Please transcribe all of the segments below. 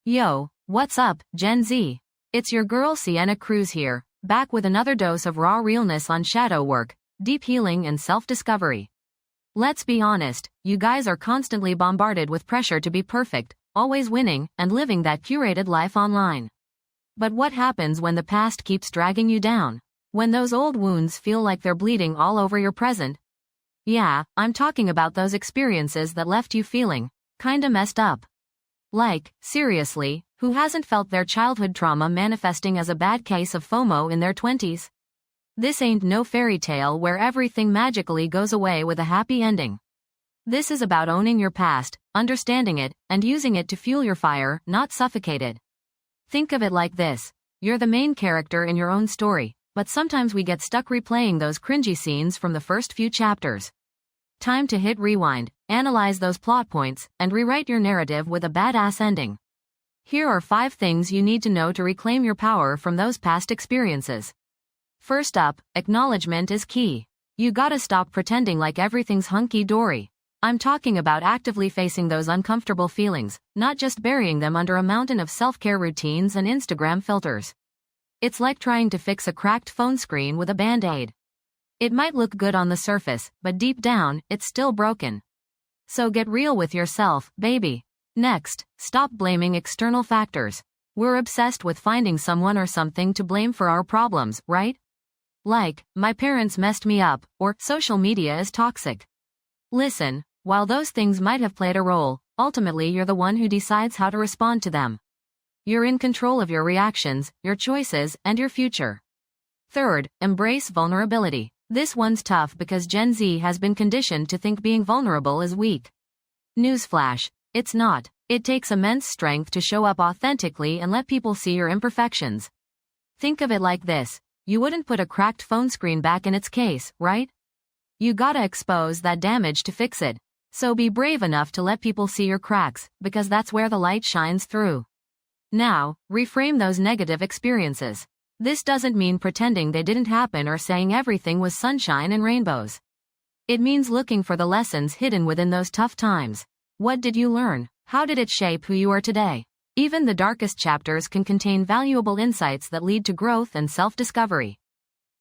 Yo, what's up, Gen Z? It's your girl Sienna Cruz here, back with another dose of raw realness on shadow work, deep healing and self-discovery. Let's be honest, you guys are constantly bombarded with pressure to be perfect, always winning, and living that curated life online. But what happens when the past keeps dragging you down? When those old wounds feel like they're bleeding all over your present? Yeah, I'm talking about those experiences that left you feeling kinda messed up. Like, seriously, who hasn't felt their childhood trauma manifesting as a bad case of FOMO in their 20s? This ain't no fairy tale where everything magically goes away with a happy ending. This is about owning your past, understanding it, and using it to fuel your fire, not suffocate it. Think of it like this. You're the main character in your own story, but sometimes we get stuck replaying those cringy scenes from the first few chapters. Time to hit rewind, analyze those plot points, and rewrite your narrative with a badass ending. Here are 5 things you need to know to reclaim your power from those past experiences. First up, acknowledgement is key. You gotta stop pretending like everything's hunky-dory. I'm talking about actively facing those uncomfortable feelings, not just burying them under a mountain of self-care routines and Instagram filters. It's like trying to fix a cracked phone screen with a band-aid. It might look good on the surface, but deep down, it's still broken. So get real with yourself, baby. Next, stop blaming external factors. We're obsessed with finding someone or something to blame for our problems, right? Like, my parents messed me up, or social media is toxic. Listen, while those things might have played a role, ultimately you're the one who decides how to respond to them. You're in control of your reactions, your choices, and your future. Third, embrace vulnerability. This one's tough because Gen Z has been conditioned to think being vulnerable is weak. Newsflash, it's not. It takes immense strength to show up authentically and let people see your imperfections. Think of it like this. You wouldn't put a cracked phone screen back in its case, right? You gotta expose that damage to fix it. So be brave enough to let people see your cracks, because that's where the light shines through. Now, reframe those negative experiences. This doesn't mean pretending they didn't happen or saying everything was sunshine and rainbows. It means looking for the lessons hidden within those tough times. What did you learn? How did it shape who you are today? Even the darkest chapters can contain valuable insights that lead to growth and self-discovery.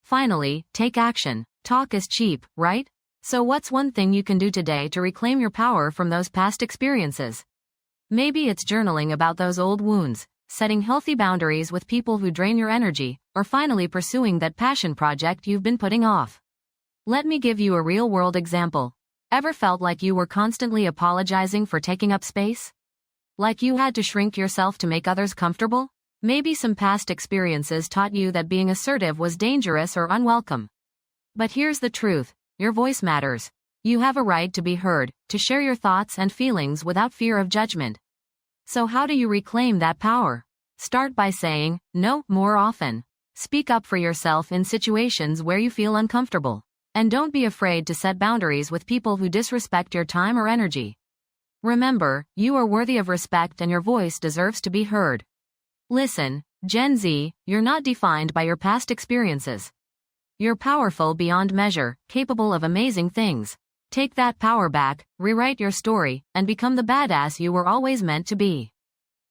Finally, take action. Talk is cheap, right? So what's one thing you can do today to reclaim your power from those past experiences? Maybe it's journaling about those old wounds, setting healthy boundaries with people who drain your energy, or finally pursuing that passion project you've been putting off. Let me give you a real-world example. Ever felt like you were constantly apologizing for taking up space? Like you had to shrink yourself to make others comfortable? Maybe some past experiences taught you that being assertive was dangerous or unwelcome. But here's the truth. Your voice matters. You have a right to be heard, to share your thoughts and feelings without fear of judgment. So how do you reclaim that power? Start by saying no more often. Speak up for yourself in situations where you feel uncomfortable. And don't be afraid to set boundaries with people who disrespect your time or energy. Remember, you are worthy of respect and your voice deserves to be heard. Listen, Gen Z, you're not defined by your past experiences. You're powerful beyond measure, capable of amazing things. Take that power back, rewrite your story, and become the badass you were always meant to be.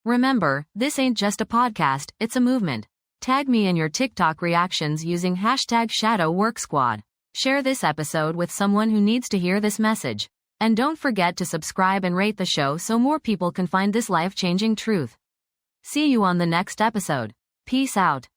Remember, this ain't just a podcast, it's a movement. Tag me in your TikTok reactions using #ShadowWorkSquad. Share this episode with someone who needs to hear this message. And don't forget to subscribe and rate the show so more people can find this life-changing truth. See you on the next episode. Peace out.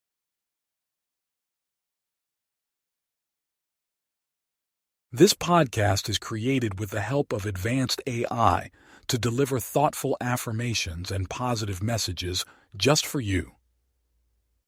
This podcast is created with the help of advanced AI to deliver thoughtful affirmations and positive messages just for you.